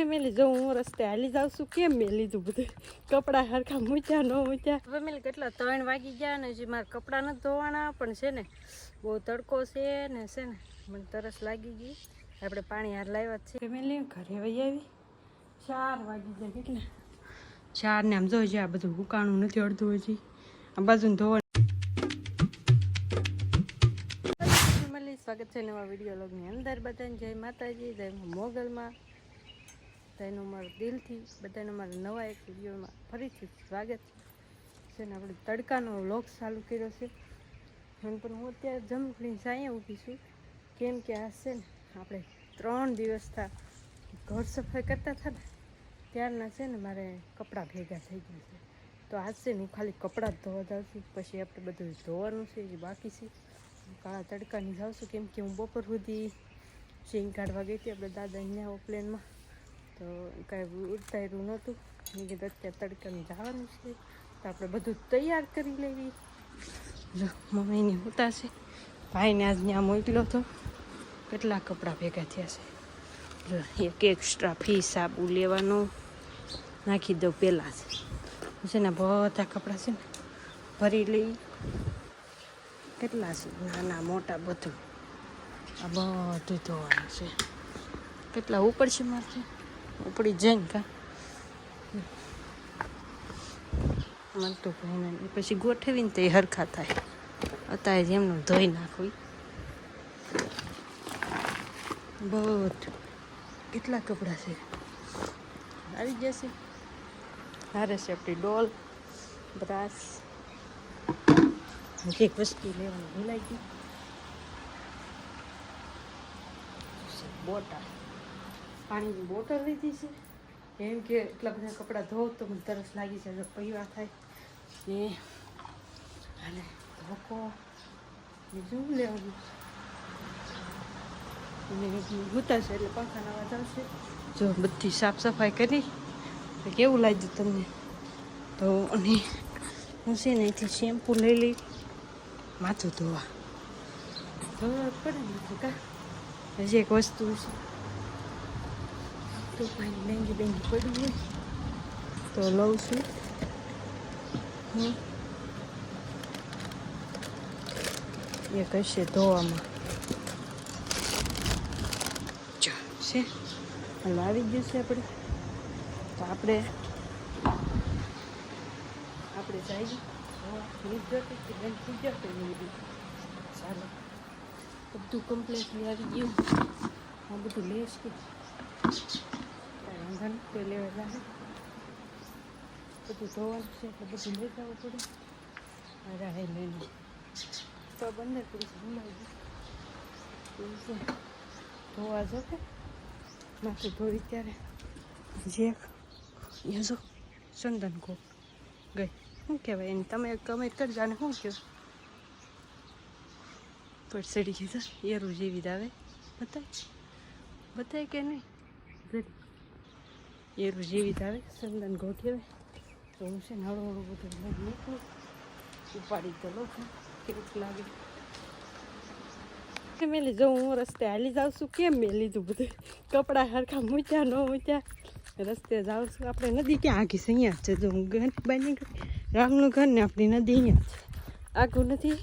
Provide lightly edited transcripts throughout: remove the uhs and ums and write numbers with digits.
Family જો હું રસ્તે હાલી જાઉં છું કેમ મેં લીધું બધું કપડાં હરખા મૂક્યા ન મૂક્યા. ફેમિલી કેટલા 3 વાગી ગયા ને હજી મારા કપડાં નથી ધોવાના પણ છે ને બહુ તડકો છે ને મને તરસ લાગી ગઈ. આપણે પાણી હાર લાવ્યા છે ફેમિલી. ઘરે વહી આવી 4 વાગી જાય કેટલા 4 ને આમ જોઈ આ બધું ઉકાણું નથી અડધું હજી આ બાજુ ધોવા. સ્વાગત છે નવા વિડીયો લોગની અંદર. બધાને જય માતાજી, જય મોગલમાં. બધાનું મારું દિલથી બધાને મારા નવા એક વિડીયોમાં ફરીથી સ્વાગત છે ને આપણે તડકાનો વ્લોગ ચાલુ કર્યો છે. પણ હું અત્યારે જમખડીને સાયા ઊભી છું કેમ કે આ છે ને આપણે 3 દિવસથી ઘર સફાઈ કરતા હતા ને ત્યારના છે ને મારે કપડાં ભેગા થઈ ગયા છે. તો આજ છે ને હું ખાલી કપડાં જ ધોવા જાઉં છું, પછી આપણે બધું ધોવાનું છે એ બાકી છે. કાળા તડકાની જાઉં છું કેમ કે હું બપોર સુધી સિંગ કાઢવા ગઈ હતી આપણે દાદા અહીંયા ઓપલેનમાં, તો કાંઈ ઉતાર્યું નહોતું. મેં કીધું અત્યારે તડકાની જવાનું છે તો આપણે બધું તૈયાર કરી લેવી. જો મમ્મીની ઉતા છે, ભાઈને આજ ત્યાં મોકલ્યો હતો. કેટલા કપડાં ભેગા થયા છે. જો એક એક્સ્ટ્રા ફી સાબુ લેવાનો નાખી દઉં પહેલાં છે ને બધા કપડાં છે ને ભરી લઈ. કેટલા છે નાના મોટા બધું આ બધું ધોવાનું છે. કેટલા ઉપર છે મારથી ઉપડી જઈને કા મળતું ભાઈને પછી ગોઠવીને તો એ હરખા થાય. અત્યારે જેમનું ધોઈ નાખવી બધું. કેટલા કપડાં છે આવી જશે. હારે છે આપણી ડોલ બ્રાસ. એક વસ્તુ લેવાની ભૂલાઈ ગઈ, બોટલ પાણીની બોટલ લીધી છે કેમ કે એટલા બધા કપડાં ધોવ તો મને તરસ લાગી છે. પીવા થાય ને અને ધોકો બીજું લેવાનું ઉતા છે એટલે પંખાના અવાજ આવશે. જો બધી સાફ સફાઈ કરી તો કેવું લાગ્યું તમને? તો અને હું છે ને અહીંથી શેમ્પૂ લઈ લઈ માથું ધોવા પડે ને કા. હજી એક વસ્તુ છે તો પાણી બેંગી પડી હોય તો લઉં છું. એ કશે ધોવામાં છે હાલો આવી ગયું છે આપણે. તો આપણે જઈએ ચાલો બધું કમ્પ્લીટલી આવી ગયું. આ બધું લેશ કે વાંધા નહીં લેવા બધું ધોવાનું છે એટલે બધું લઈ જવું પડે. રાહે લઈને તો બંને પડી છે ધોવા જો કે માથું ધોઈ ત્યારે જે જો ચંદન કો ગઈ શું કહેવાય એને તમે કમેન્ટ કરજો. આને શું કહો? પડસડી કીધું એરું જેવી જ આવે બતાય કે નહીં એરું જેવી જ આવે ચંદન ગોઠવે. તો હું છે ને હળવું બધું મૂકું ઉપાડી તો લો કેવું લાગે. ફેમિલી જો હું રસ્તે હાલી જાઉં છું કેમ મેં લીધું બધું કપડાં હરખા મૂક્યા ન મૂક્યા. રસ્તે જાઉં છું આપણે નદી ક્યાં આખી છે અહીંયા છે. જો હું બની રામનું ઘર ને આપણી નદી અહીંયા છે, આખું નથી.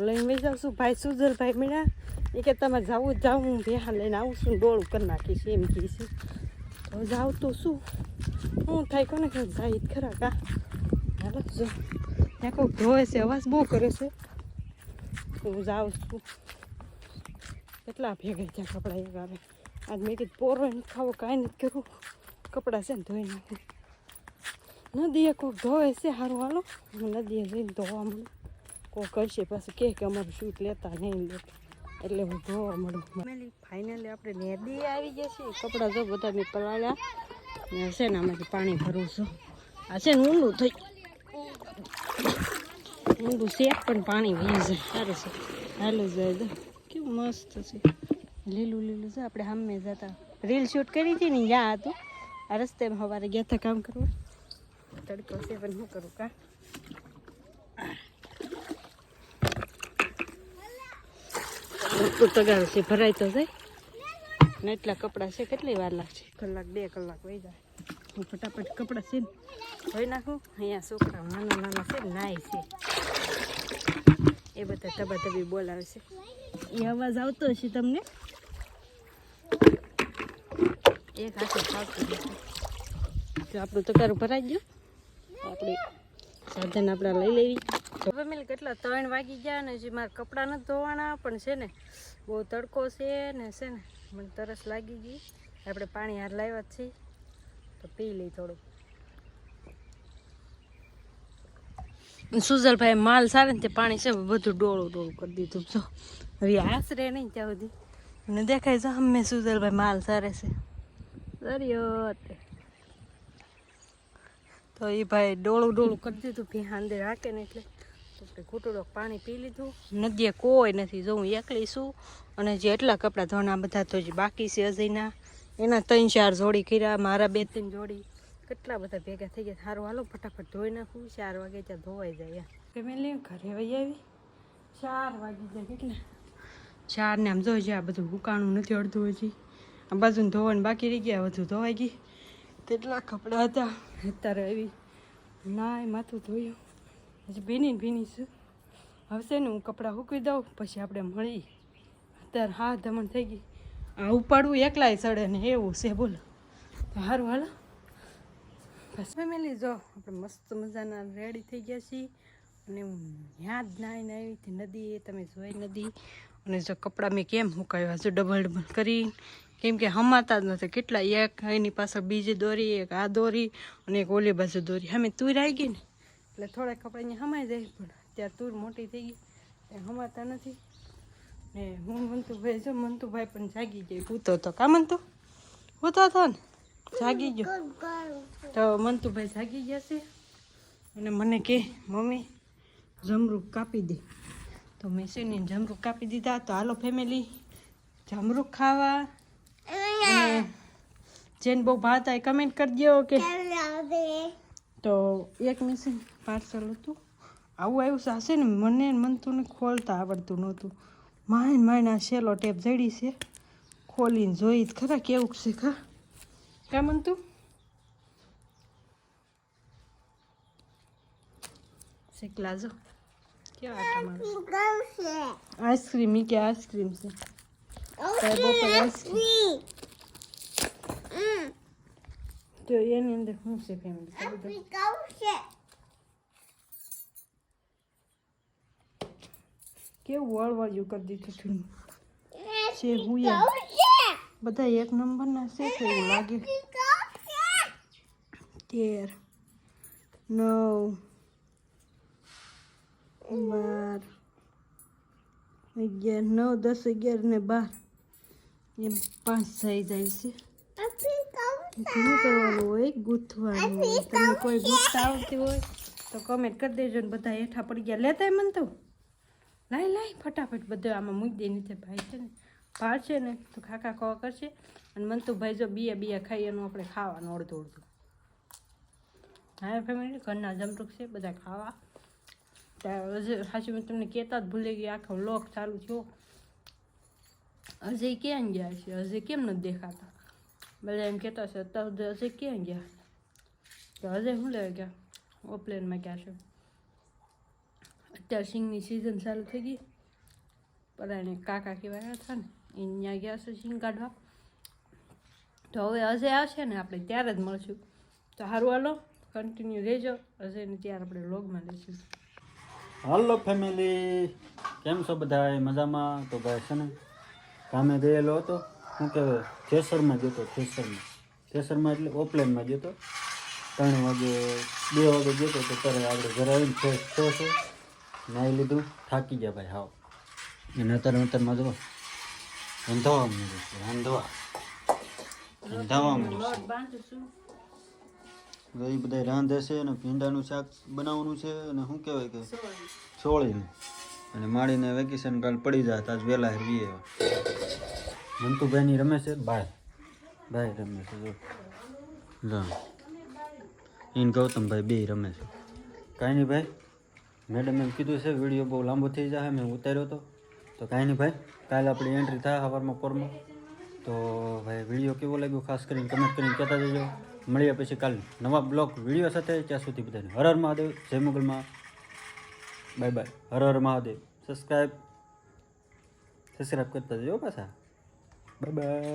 લઈને વહી જાઉં છું. ભાઈ સુજલભાઈ મળ્યા એ કે તમે જાવું હું ભેહા લઈને આવું છું ડોળું કરી નાખીશ એમ કહે છે. તો જાઉં તો શું થાય કોને ખબર જાય ખરા કા. હાલો જો ત્યાં કોઈ ધોવે છે અવાજ બહુ કરે છે. હું જાઉં છું. કેટલા ભેગા થયા કપડાં એક આવે. આજ મેં કીધું પોરો નથી ખાવો કાંઈ નથી કરવું કપડાં છે ને ધોઈ નાખું. નદીએ કોઈક ધોવે છે સારું હાલો હું નદીએ જઈને ધોવા મળું. કોઈ કરશે પાછું કે અમારું શૂટ લેતા નહીં લેતા એટલે હું ધોવા મળું. ફાઇનલી આપણે નદી આવી જશે. કપડાં જો બધા મેં પલાળ્યા ને છે ને આમાંથી પાણી ભરું છું. આ છે ને ઊંડું થઈ ઊંડું શેક પણ પાણી વહી જાય સારું છે. હાલું જાય કેવું મસ્ત છે લીલું લીલું છે. આપણે સામે જતા રીલ શૂટ કરી હતી ને ત્યાં હતું. આ રસ્તે સવારે ગયા હતા કામ કરવા. તડકો છે પણ શું કરું કા. તો તગાર છે ભરાય તો જાય ને એટલા કપડાં છે, કેટલી વાર લાગશે? કલાક 2 કલાક વહી જાય. હું ફટાફટ કપડાં છે ને ધોઈ નાખું. અહીંયા છોકરા નાના છે ને નાય છે, એ બધા ધબાધબી બોલાવે છે. એ અવાજ આવતો હશે તમને? એક હાથે ખાવતું નથી. તો આપણું તકારું ભરાઈ ગયું. આપણે સાધન આપણા લઈ લેવી. ફેમિલી કેટલા 3 વાગી ગયા ને હજી મારા કપડાં નથી ધોવાના, પણ છે ને બહુ તડકો છે ને મને તરસ લાગી ગઈ. આપણે પાણી હાર લાવ્યા જ છીએ, તો પી લઈ થોડું. સુજલભાઈ માલ સારે ને તે પાણી છે બધું ડોળું કરી દીધું. જો હવે આશરે નહીં ત્યાં સુધી અને દેખાય છે અમે સુજલભાઈ માલ સારે છે. દરિયો તો એ ભાઈ ડોળું કરી દીધું. ભીહા અંદર રાખે ને એટલે આપણે ઘૂંટડો પાણી પી લીધું. નદીએ કોઈ નથી, જો હું એકલી છું. અને જે એટલા કપડાં ધોના બધા તો જે બાકી છે અજયના, એના 3-4 જોડી કર્યા, મારા 2-3 જોડી, કેટલા બધા ભેગા થઈ ગયા. સારું હાલો ફટાફટ ધોઈ નાખું. 4 વાગે ત્યાં ધોવાઈ જાય. ફેમિલી ઘરે વહી આવી 4 વાગી જાય. કેટલા 4 ને આમ જોઈ જાય. આ બધું હુકાણું નથી અડધું હજી. આ બાજુ ધોવાનું બાકી રહી ગયા, બધું ધોવાઈ ગઈ. કેટલા કપડાં હતા. અત્યારે આવી નાય માથું ધોયું. હજી ભીની છું. હવે છે ને હું કપડાં સૂકવી દઉં, પછી આપણે મળી. અત્યારે હા ધમણ થઈ ગઈ. આ ઉપાડવું એકલાય ચડે ને એવું છે, બોલો. સારું હાલો બસ ફેમિલી, જો આપણે મસ્ત મજાના રેડી થઈ ગયા છીએ. અને હું ત્યાં જ નાહીને આવી હતી નદી, તમે જોઈ નદી. અને જો કપડાં મેં કેમ સુકાવ્યા હજુ ડબલ કરી, કેમ કે હમાતા જ નથી. કેટલા એક એની પાછળ બીજી દોરી, એક આ દોરી અને એક ઓલી બાજુ દોરી. અમે તુર આવી ગઈ ને એટલે થોડાક કપડાં અહીંયા હમાઈ જાય, પણ અત્યારે તુર મોટી થઈ ગઈ એ હમાતા નથી. ને હું મંતુભાઈ જો મંતુભાઈ પણ જાગી ગઈ, પૂતો હતો. કા મંતુ પૂતો હતો ને, જાગી ગયો. તો મંતુભાઈ જાગી ગયા છે અને મને કે મમ્મી જમરૂખ કાપી દે. તો મેં છે ને જમરૂખ કાપી દીધા. તો હાલો ફેમિલી જમરૂખ ખાવા. અને જેને બહુ ભાવતા એ કમેન્ટ કરજો કે. તો એક મિશન પાર્સલ હતું આવું આવ્યું છે. હશે ને મને મંતુને ખોલતા આવડતું નહોતું. માઇન આ સેલો ટેપ જડી છે, ખોલીને જોઈ જ ખરા કેવું છે. કા મંતુ શીખલા જો કેવા આઈસ્ક્રીમ કે આઈસ્ક્રીમ છે. તો એની અંદર શું છે ફેમિલી? કેવું વળવળ્યું કરી દીધું છે. હુયા બધા 1 નંબરના છે તો એવું લાગે. 13, 9, 12, 11, 9, 10, 11 ને 12 એમ 5 થઈ જાય છે. શું કરવાનું હોય? ગૂંથવાનું હોય. તમને કોઈ ગૂંથતા આવડતી હોય તો કમેન્ટ કરી દેજો. ને બધા હેઠા પડી ગયા લેતા મન તો લાય ફટાફટ બધા આમાં મૂકી દે. નીચે ભાઈ છે ને ભાળશે ને તો ખાખા ખાવા કરશે. અને મંતુભાઈ જો બીયા ખાઈ એનું આપણે ખાવાનું અડધું. હા ફેમિલી ઘરના જમરૂખ છે બધા ખાવા. ત્યાં સાચું મેં તમને કહેતા જ ભૂલી ગઈ. આખો વ્લોગ ચાલુ થયો. અજય ક્યાં ગયા છે? અજય કેમ નથી દેખાતા? બધા એમ કહેતા છે અત્યારે અજય ક્યાં ગયા? તો અજય શું લેવા ગયા? ઓપલેનમાં ગયા છે. અત્યારે સિંગની સિઝન ચાલુ થઈ ગઈ. પરાણે કાકા કહેવાયા હતા ને અહીંયા ગયા છે સિંગ કાઢવા. તો હવે અજય આવશે ને આપણે ત્યારે જ મળશું. તો સારું હાલો કન્ટિન્યુ રહેજો. અજયને ત્યારે આપણે વ્લોગમાં લઈશું. હાલો ફેમિલી, કેમ છો બધા? મજામાં? તો ભાઈ છે ને કામે ગયેલો હતો. શું કહેવાય થેસરમાં જતો. થેસરમાં એટલે ઓપલેનમાં જતો. 3 વાગે 2 વાગે જતો તો ત્યારે આપણે ઘરે આવીને ફ્રેશ થયો છે, નાહી લીધું, થાકી ગયા ભાઈ હાવ. અને અત્યારમાં જો રંધાવા મળ્યું છે. રંધાવા મળ્યું છે. એ બધા રાંધે છે અને ભીંડાનું શાક બનાવવાનું છે. અને શું કહેવાય કે છોળીને અને માળીને વેકેશન કાલ પડી જાય તાજ વહેલા વીએ. મંતુભાઈની રમે છે ભાઈ રમે છે. જો એને ગૌતમભાઈ 2 રમે છે. કાંઈ નહીં ભાઈ, મેડમ એમ કીધું છે વિડીયો બહુ લાંબો થઈ જાય, મેં ઉતાર્યો હતો. તો કાંઈ નહીં ભાઈ, કાલે આપણી એન્ટ્રી થાય સવારમાં પોરમાં. તો ભાઈ વિડીયો કેવો લાગ્યો ખાસ કરીને કમેન્ટ કરીને કહેતા જજો. મળીએ પછી કાલ નવા બ્લોગ વિડીયો સાથે. ત્યાં સુધી બધાને હર હર મહાદેવ, જય મોગલમાં, bye bye, Har Har Mahadev. Subscribe કરતા જજો પાછા. Bye bye.